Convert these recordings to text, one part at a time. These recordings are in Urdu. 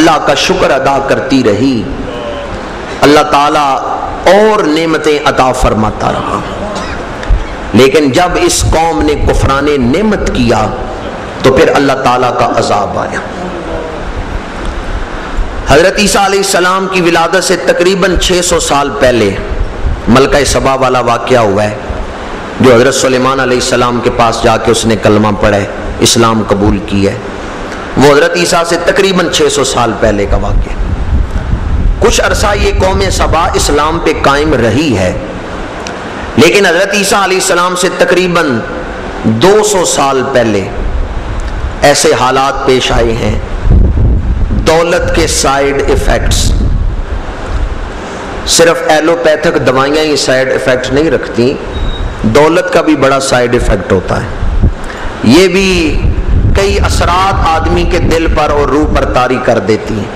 اللہ کا شکر ادا کرتی رہی، اللہ تعالیٰ اور نعمتیں عطا فرماتا رہا۔ لیکن جب اس قوم نے کفران نعمت کیا تو پھر اللہ تعالیٰ کا عذاب آیا۔ حضرت عیسیٰ علیہ السلام کی ولادت سے تقریباً 600 سال پہلے ملکہ سبا والا واقعہ ہوا ہے، جو حضرت سلیمان علیہ السلام کے پاس جا کے اس نے کلمہ پڑھا ہے، اسلام قبول کیا ہے۔ وہ حضرت عیسیٰ سے تقریباً 600 سال پہلے کا واقعہ۔ کچھ عرصہ یہ قوم سبا اسلام پہ قائم رہی ہے، لیکن حضرت عیسیٰ علیہ السلام سے تقریباً 200 سال پہلے ایسے حالات پیش آئے ہیں، دولت کے سائیڈ ایفیکٹس، صرف ایلوپیتھک دوائیاں ہی سائیڈ ایفیکٹ نہیں رکھتی، دولت کا بھی بڑا سائیڈ ایفیکٹ ہوتا ہے۔ یہ بھی کئی اثرات آدمی کے دل پر اور روح پر طاری کر دیتی ہیں۔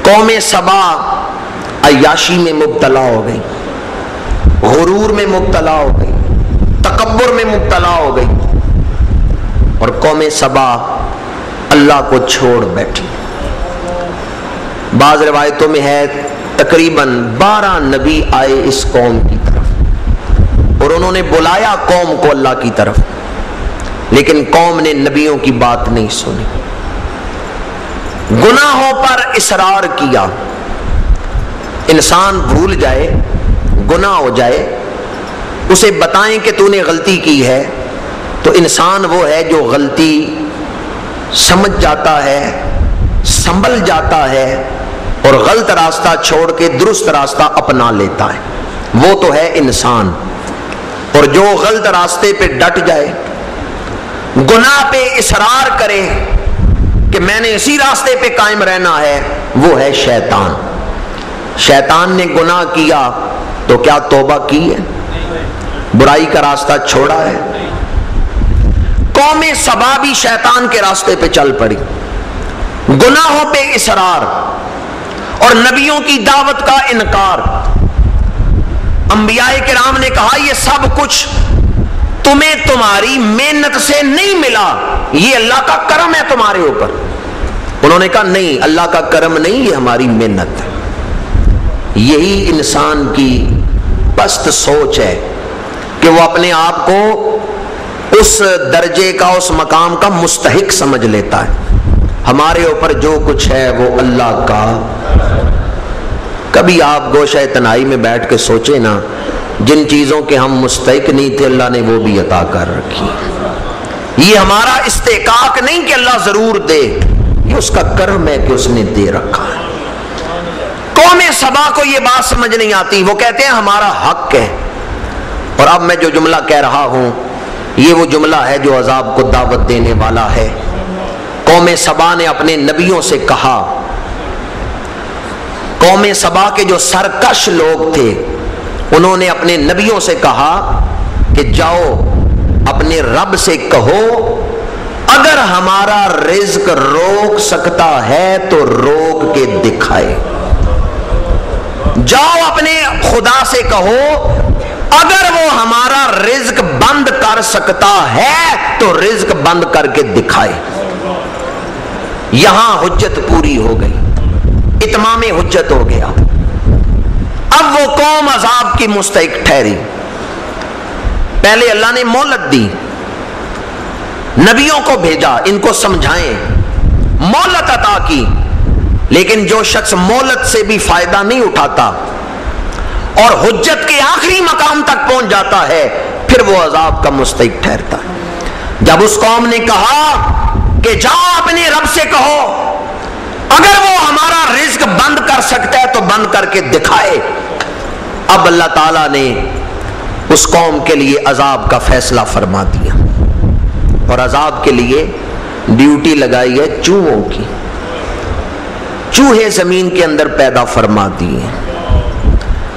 قوم سبا عیاشی میں مبتلا ہو گئی، غرور میں مبتلا ہو گئی، تکبر میں مبتلا ہو گئی، اور قوم سبا اللہ کو چھوڑ بیٹھی۔ بعض روایتوں میں ہے تقریباً 12 نبی آئے اس قوم کی طرف اور انہوں نے بلایا قوم کو اللہ کی طرف، لیکن قوم نے نبیوں کی بات نہیں سنی، گناہوں پر اصرار کیا۔ انسان بھول جائے، گناہ ہو جائے، اسے بتائیں کہ تو نے غلطی کی ہے، تو انسان وہ ہے جو غلطی سمجھ جاتا ہے، سنبھل جاتا ہے اور غلط راستہ چھوڑ کے درست راستہ اپنا لیتا ہے، وہ تو ہے انسان۔ اور جو غلط راستے پہ ڈٹ جائے، گناہ پہ اصرار کرے کہ میں نے اسی راستے پہ قائم رہنا ہے، وہ ہے شیطان۔ شیطان نے گناہ کیا تو کیا توبہ کی ہے؟ برائی کا راستہ چھوڑا ہے؟ قوم سبا بھی شیطان کے راستے پہ چل پڑی، گناہوں پہ اصرار اور نبیوں کی دعوت کا انکار۔ انبیاء کرام نے کہا یہ سب کچھ تمہیں تمہاری محنت سے نہیں ملا، یہ اللہ کا کرم ہے تمہارے اوپر۔ انہوں نے کہا نہیں، اللہ کا کرم نہیں، یہ ہماری محنت ہے۔ یہی انسان کی پست سوچ ہے کہ وہ اپنے آپ کو اس درجے کا، اس مقام کا مستحق سمجھ لیتا ہے۔ ہمارے اوپر جو کچھ ہے وہ اللہ کا۔ کبھی آپ گوشہ تنہائی میں بیٹھ کے سوچیں نا، جن چیزوں کے ہم مستحق نہیں تھے اللہ نے وہ بھی عطا کر رکھی۔ یہ ہمارا استحقاق نہیں کہ اللہ ضرور دے، یہ اس کا کرم ہے کہ اس نے دے رکھا ہے۔ قوم سبا کو یہ بات سمجھ نہیں آتی، وہ کہتے ہیں ہمارا حق ہے۔ اور اب میں جو جملہ کہہ رہا ہوں یہ وہ جملہ ہے جو عذاب کو دعوت دینے والا ہے۔ قوم سبا نے اپنے نبیوں سے کہا، قوم سبا کے جو سرکش لوگ تھے انہوں نے اپنے نبیوں سے کہا کہ جاؤ اپنے رب سے کہو اگر ہمارا رزق روک سکتا ہے تو روک کے دکھائے۔ جاؤ اپنے خدا سے کہو اگر وہ ہمارا رزق بند کر سکتا ہے تو رزق بند کر کے دکھائے۔ یہاں حجت پوری ہو گئی، اتمام حجت ہو گیا۔ اب وہ قوم عذاب کی مستحق ٹھہری۔ پہلے اللہ نے مہلت دی، نبیوں کو بھیجا ان کو سمجھائیں، مہلت عطا کی، لیکن جو شخص مہلت سے بھی فائدہ نہیں اٹھاتا اور حجت کے آخری مقام تک پہنچ جاتا ہے پھر وہ عذاب کا مستحق ٹھہرتا ہے۔ جب اس قوم نے کہا کہ جاؤ اپنے رب سے کہو اگر وہ ہمارا رزق بند کر سکتا ہے تو بند کر کے دکھائے، اب اللہ تعالیٰ نے اس قوم کے لیے عذاب کا فیصلہ فرما دیا اور عذاب کے لیے ڈیوٹی لگائی ہے چوہوں کی۔ چوہے زمین کے اندر پیدا فرما دیے،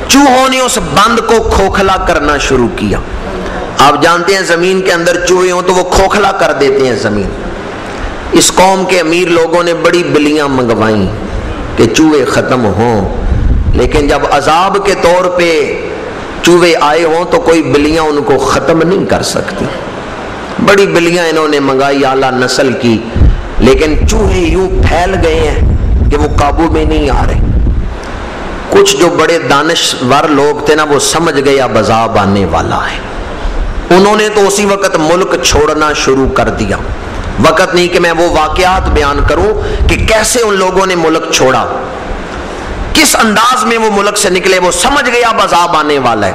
چوہوں نے اس بند کو کھوکھلا کرنا شروع کیا۔ آپ جانتے ہیں زمین کے اندر چوہے ہوں تو وہ کھوکھلا کر دیتے ہیں زمین۔ اس قوم کے امیر لوگوں نے بڑی بلیاں منگوائیں کہ چوہے ختم ہوں، لیکن جب عذاب کے طور پہ چوہے آئے ہوں تو کوئی بلیاں ان کو ختم نہیں کر سکتی۔ بڑی بلیاں انہوں نے منگائی اعلیٰ نسل کی، لیکن چوہے یوں پھیل گئے ہیں کہ قابو میں نہیں آ رہے۔ کچھ جو بڑے دانشور لوگ تھے نا وہ سمجھ گئے اب عذاب آنے والا ہے، انہوں نے تو اسی وقت ملک چھوڑنا شروع کر دیا۔ وقت نہیں کہ میں وہ واقعات بیان کروں کہ کیسے ان لوگوں نے ملک چھوڑا، کس انداز میں وہ ملک سے نکلے، وہ سمجھ گئے اب عذاب آنے والا ہے۔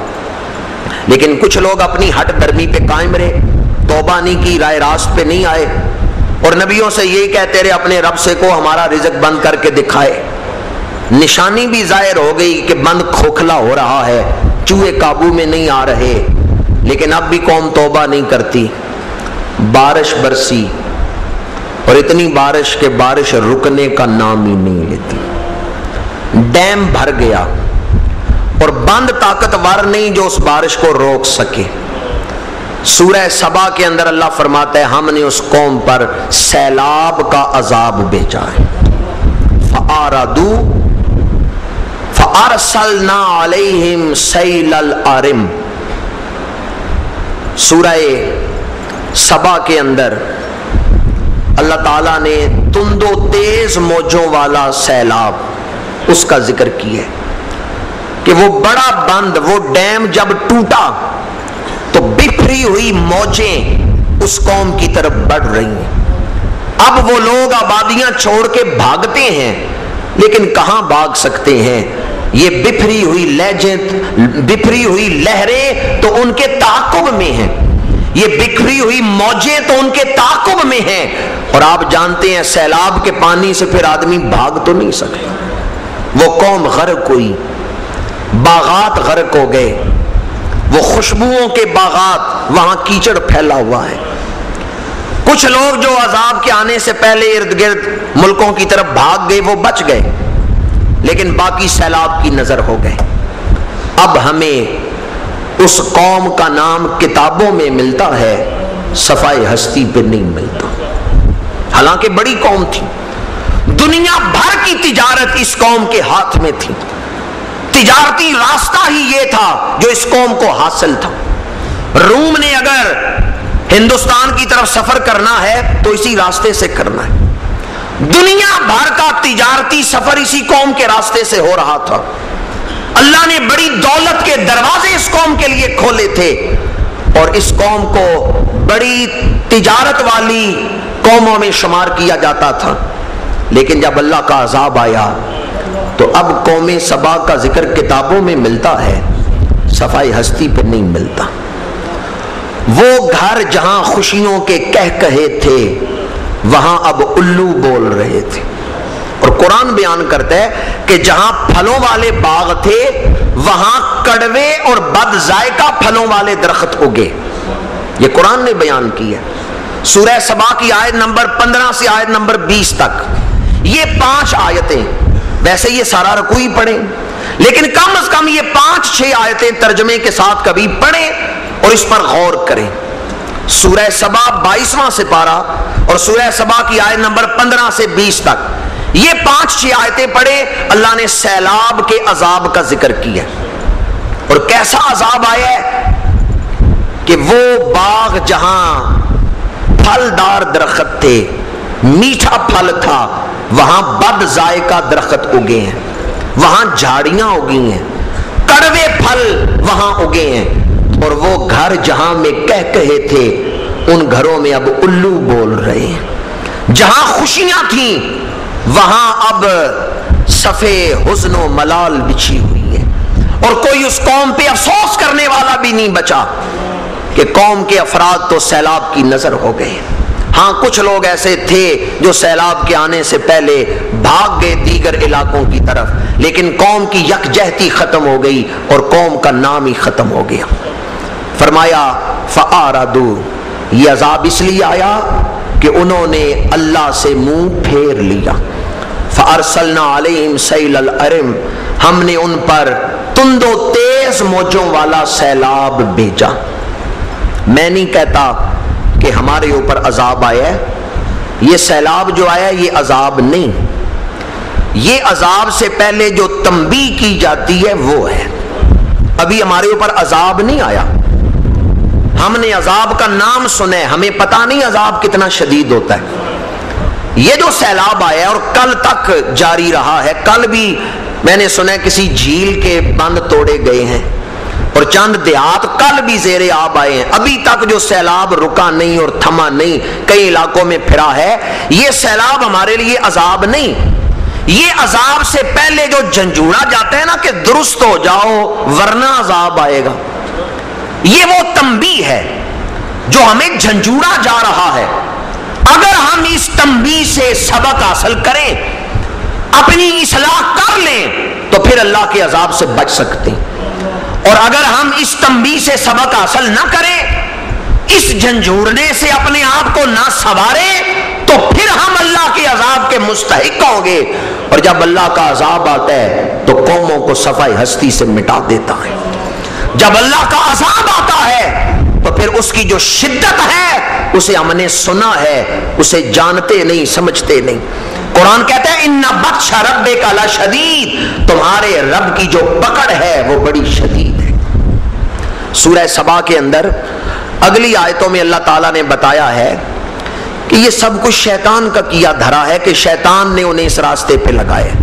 لیکن کچھ لوگ اپنی ہٹ درمی پہ قائم رہے، توبہ نہیں کی، رائے راست پہ نہیں آئے، اور نبیوں سے یہی کہتے رہے اپنے رب سے کو ہمارا رزق بند کر کے دکھائے۔ نشانی بھی ظاہر ہو گئی کہ بند کھوکھلا ہو رہا ہے، چوہے قابو میں نہیں آ رہے، لیکن اب بھی قوم توبہ نہیں کرتی۔ بارش برسی، اور اتنی بارش کہ بارش رکنے کا نام ہی نہیں لیتی، ڈیم بھر گیا، اور بند طاقتور نہیں جو اس بارش کو روک سکے۔ سورہ سبا کے اندر اللہ فرماتا ہے ہم نے اس قوم پر سیلاب کا عذاب بھیجا ہے۔ فَأَرَدُوا فَأَرْسَلْنَا عَلَيْهِمْ سَيْلَ الْعَرِمِ۔ سورہ سبا کے اندر اللہ تعالیٰ نے تند و تیز موجوں والا سیلاب اس کا ذکر کیا ہے کہ وہ بڑا بند، وہ ڈیم جب ٹوٹا تو بکھری ہوئی موجیں اس قوم کی طرف بڑھ رہی ہیں۔ اب وہ لوگ آبادیاں چھوڑ کے بھاگتے ہیں، لیکن کہاں بھاگ سکتے ہیں؟ یہ بکھری ہوئی لہریں تو ان کے تعاقب میں ہیں، یہ بکھری ہوئی موجیں تو ان کے تعاقب میں ہیں، اور آپ جانتے ہیں سیلاب کے پانی سے پھر آدمی بھاگ تو نہیں سکتا۔ وہ قوم غرق ہوئی، باغات غرق ہو گئے، وہ خوشبوؤں کے باغات، وہاں کیچڑ پھیلا ہوا ہے۔ کچھ لوگ جو عذاب کے آنے سے پہلے ارد گرد ملکوں کی طرف بھاگ گئے وہ بچ گئے، لیکن باقی سیلاب کی نظر ہو گئے۔ اب ہمیں اس قوم کا نام کتابوں میں ملتا ہے، صفائے ہستی پہ نہیں ملتا، حالانکہ بڑی قوم تھی، دنیا بھر کی تجارت اس قوم کے ہاتھ میں تھی، تجارتی راستہ ہی یہ تھا جو اس قوم کو حاصل تھا۔ روم نے اگر ہندوستان کی طرف سفر کرنا ہے تو اسی راستے سے کرنا ہے، دنیا بھر کا تجارتی سفر اسی قوم کے راستے سے ہو رہا تھا۔ اللہ نے بڑی دولت کے دروازے اس قوم کے لیے کھولے تھے، اور اس قوم کو بڑی تجارت والی قوموں میں شمار کیا جاتا تھا، لیکن جب اللہ کا عذاب آیا تو اب قوم سبا کا ذکر کتابوں میں ملتا ہے، صفائی ہستی پہ نہیں ملتا۔ وہ گھر جہاں خوشیوں کے کہے تھے وہاں اب الو بول رہے تھے، اور قرآن بیان کرتا ہے کہ جہاں پھلوں والے باغ تھے وہاں کڑوے اور بد ذائقہ پھلوں والے درخت اگے۔ یہ قرآن نے بیان کیا، سورہ سبا کی آیت نمبر 15 سے آیت نمبر 20 تک، یہ 5 آیتیں، ویسے یہ سارا رکوع ہی پڑھیں، لیکن کم از کم یہ 5-6 آیتیں ترجمے کے ساتھ کبھی پڑھیں اور اس پر غور کریں۔ سورہ سبا 22واں سپارہ اور سورہ سبا کی آیت نمبر 15 سے 20 تک، یہ 5-6 آیتیں پڑھیں، اللہ نے سیلاب کے عذاب کا ذکر کیا، اور کیسا عذاب آیا ہے کہ وہ باغ جہاں پھلدار درخت تھے، میٹھا پھل تھا، وہاں بد ذائقہ درخت اگے ہیں، وہاں جھاڑیاں اگی ہیں، کڑوے پھل وہاں اگے ہیں، اور وہ گھر جہاں میں کہے تھے ان گھروں میں اب الو بول رہے ہیں۔ جہاں خوشیاں تھیں وہاں اب صفے حزن و ملال بچھی ہوئی ہے، اور کوئی اس قوم پہ افسوس کرنے والا بھی نہیں بچا کہ قوم کے افراد تو سیلاب کی نظر ہو گئے۔ ہاں کچھ لوگ ایسے تھے جو سیلاب کے آنے سے پہلے بھاگ گئے دیگر علاقوں کی طرف، لیکن قوم کی یکجہتی ختم ہو گئی اور قوم کا نام ہی ختم ہو گیا۔ فرمایا فَأَرَدُوا، یہ عذاب اس لیے آیا کہ انہوں نے اللہ سے منہ پھیر لیا۔ فَأَرْسَلْنَا عَلَيْهِمْ سَيْلَ الْعَرِمِ، ہم نے ان پر تند و تیز موجوں والا سیلاب بھیجا۔ میں نہیں کہتا کہ ہمارے اوپر عذاب آیا ہے، یہ سیلاب جو آیا یہ عذاب نہیں، یہ عذاب سے پہلے جو تنبیہ کی جاتی ہے وہ ہے۔ ابھی ہمارے اوپر عذاب نہیں آیا، ہم نے عذاب کا نام سنا ہے، ہمیں پتہ نہیں عذاب کتنا شدید ہوتا ہے، یہ جو سیلاب آیا اور کل تک جاری رہا ہے، کل بھی میں نے سنا کسی جھیل کے بند توڑے گئے ہیں اور چند دیہات کل بھی زیر آب آئے ہیں، ابھی تک جو سیلاب رکا نہیں اور تھما نہیں، کئی علاقوں میں پھرا ہے۔ یہ سیلاب ہمارے لیے عذاب نہیں، یہ عذاب سے پہلے جو جھنجھوڑا جاتا ہے نا کہ درست ہو جاؤ ورنہ عذاب آئے گا، یہ وہ تنبیہ ہے جو ہمیں جھنجھوڑا جا رہا ہے۔ اگر ہم اس تنبیہ سے سبق حاصل کریں، اپنی اصلاح کر لیں، تو پھر اللہ کے عذاب سے بچ سکتے ہیں۔ اور اگر ہم اس تنبیہ سے سبق حاصل نہ کریں، اس جھنجھوڑنے سے اپنے آپ کو نہ سنواریں، تو پھر ہم اللہ کے عذاب کے مستحق ہوں گے۔ اور جب اللہ کا عذاب آتا ہے تو قوموں کو صفحہ ہستی سے مٹا دیتا ہے۔ جب اللہ کا عذاب آتا ہے تو پھر اس کی جو شدت ہے اسے ہم نے سنا ہے، اسے جانتے نہیں، سمجھتے نہیں۔ قرآن کہتا ہے ان بطش ربک لشدید، تمہارے رب کی جو پکڑ ہے وہ بڑی شدید ہے۔ سورہ سبا کے اندر اگلی آیتوں میں اللہ تعالیٰ نے بتایا ہے کہ یہ سب کچھ شیطان کا کیا دھرا ہے، کہ شیطان نے انہیں اس راستے پہ لگایا۔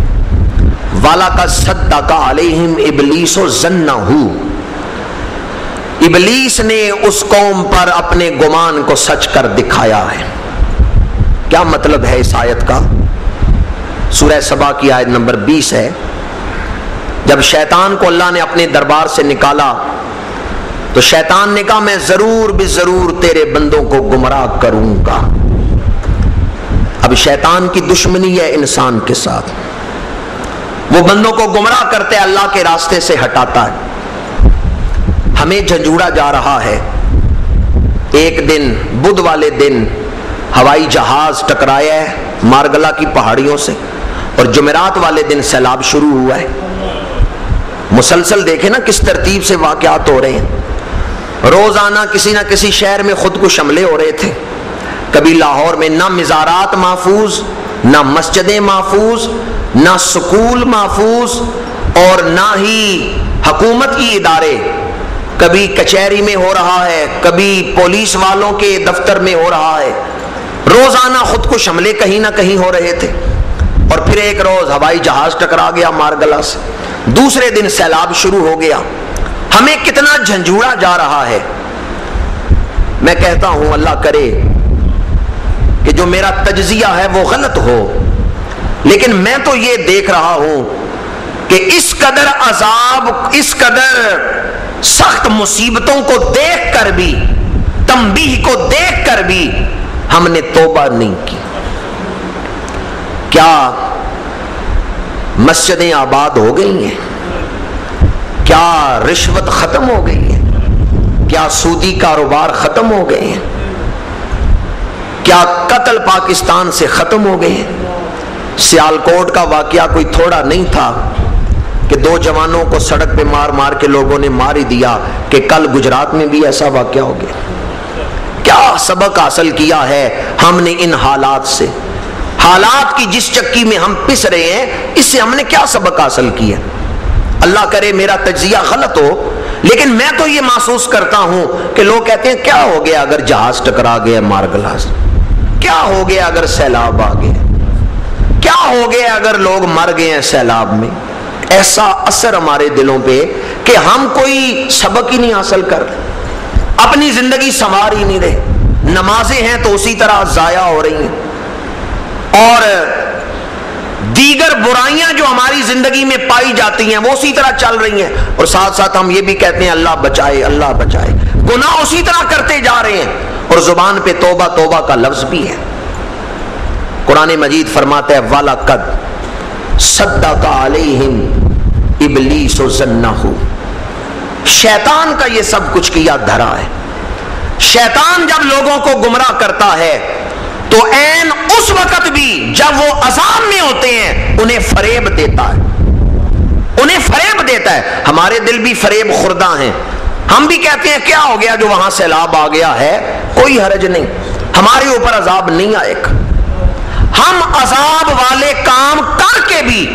وَلَقَدْ صَدَّقَ عَلَيْهِمْ إِبْلِيسُ ظَنَّهُ، ابلیس نے اس قوم پر اپنے گمان کو سچ کر دکھایا ہے۔ کیا مطلب ہے اس آیت کا؟ سورہ سبا کی آیت نمبر 20 ہے، جب شیطان کو اللہ نے اپنے دربار سے نکالا تو شیطان نے کہا میں ضرور بضرور تیرے بندوں کو گمراہ کروں گا۔ اب شیطان کی دشمنی ہے انسان کے ساتھ، وہ بندوں کو گمراہ کرتے اللہ کے راستے سے ہٹاتا ہے۔ ہمیں جھنجھوڑا جا رہا ہے۔ ایک دن بدھ والے دن ہوائی جہاز ٹکرایا ہے مارگلا کی پہاڑیوں سے، اور جمعرات والے دن سیلاب شروع ہوا ہے۔ مسلسل دیکھیں نا کس ترتیب سے واقعات ہو رہے ہیں۔ روزانہ کسی نہ کسی شہر میں خود کش حملے ہو رہے تھے۔ کبھی لاہور میں نہ مزارات محفوظ، نہ مسجدیں محفوظ، نہ سکول محفوظ، اور نہ ہی حکومت کی ادارے۔ کبھی کچہری میں ہو رہا ہے، کبھی پولیس والوں کے دفتر میں ہو رہا ہے۔ روزانہ خود کش حملے کہیں نہ کہیں ہو رہے تھے۔ اور پھر ایک روز ہوائی جہاز ٹکرا گیا مارگلا سے، دوسرے دن سیلاب شروع ہو گیا۔ ہمیں کتنا جھنجھوڑا جا رہا ہے۔ میں کہتا ہوں اللہ کرے کہ جو میرا تجزیہ ہے وہ غلط ہو، لیکن میں تو یہ دیکھ رہا ہوں کہ اس قدر عذاب، اس قدر سخت مصیبتوں کو دیکھ کر بھی، تنبیہ کو دیکھ کر بھی ہم نے توبہ نہیں کی۔ کیا مسجدیں آباد ہو گئی ہیں؟ کیا رشوت ختم ہو گئی ہے؟ کیا سودی کاروبار ختم ہو گئے ہیں؟ کیا قتل پاکستان سے ختم ہو گئے ہیں؟ سیالکوٹ کا واقعہ کوئی تھوڑا نہیں تھا کہ 2 جوانوں کو سڑک پہ مار مار کے لوگوں نے مار ہی دیا، کہ کل گجرات میں بھی ایسا واقعہ ہو گیا۔ کیا سبق حاصل کیا ہے ہم نے ان حالات سے؟ حالات کی جس چکی میں ہم پس رہے ہیں، اس سے ہم نے کیا سبق حاصل کیا؟ اللہ کرے میرا تجزیہ غلط ہو، لیکن میں تو یہ محسوس کرتا ہوں کہ لوگ کہتے ہیں کیا ہو گیا اگر جہاز ٹکرا گیا مارگلا سے، کیا ہو گیا اگر سیلاب آ گیا، کیا ہو گیا اگر لوگ مر گئے ہیں سیلاب میں۔ ایسا اثر ہمارے دلوں پہ کہ ہم کوئی سبق ہی نہیں حاصل کر رہے، اپنی زندگی سنوار ہی نہیں رہے۔ نمازیں ہیں تو اسی طرح ضائع ہو رہی ہیں، اور دیگر برائیاں جو ہماری زندگی میں پائی جاتی ہیں وہ اسی طرح چل رہی ہیں، اور ساتھ ساتھ ہم یہ بھی کہتے ہیں اللہ بچائے اللہ بچائے۔ گناہ اسی طرح کرتے جا رہے ہیں، اور زبان پہ توبہ توبہ کا لفظ بھی ہے۔ قرآن مجید فرماتا ہے وَلَقَدْ صَدَّقَ عَلَيْهِمْ إِبْلِيسُ ظَنَّهُ، شیطان کا یہ سب کچھ کیا دھرا ہے۔ شیطان جب لوگوں کو گمراہ کرتا ہے تو عین اس وقت بھی جب وہ عذاب میں ہوتے ہیں انہیں فریب دیتا ہے، انہیں فریب دیتا ہے۔ ہمارے دل بھی فریب خوردہ ہیں، ہم بھی کہتے ہیں کیا ہو گیا جو وہاں سیلاب آ گیا ہے، کوئی حرج نہیں، ہمارے اوپر عذاب نہیں آئے گا۔ ہم عذاب والے کام کر کے بھی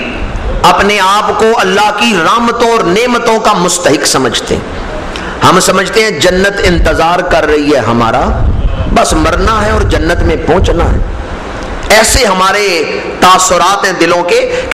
اپنے آپ کو اللہ کی رحمتوں اور نعمتوں کا مستحق سمجھتے ہیں۔ ہم سمجھتے ہیں جنت انتظار کر رہی ہے ہمارا، بس مرنا ہے اور جنت میں پہنچنا ہے۔ ایسے ہمارے تاثرات ہیں دلوں کے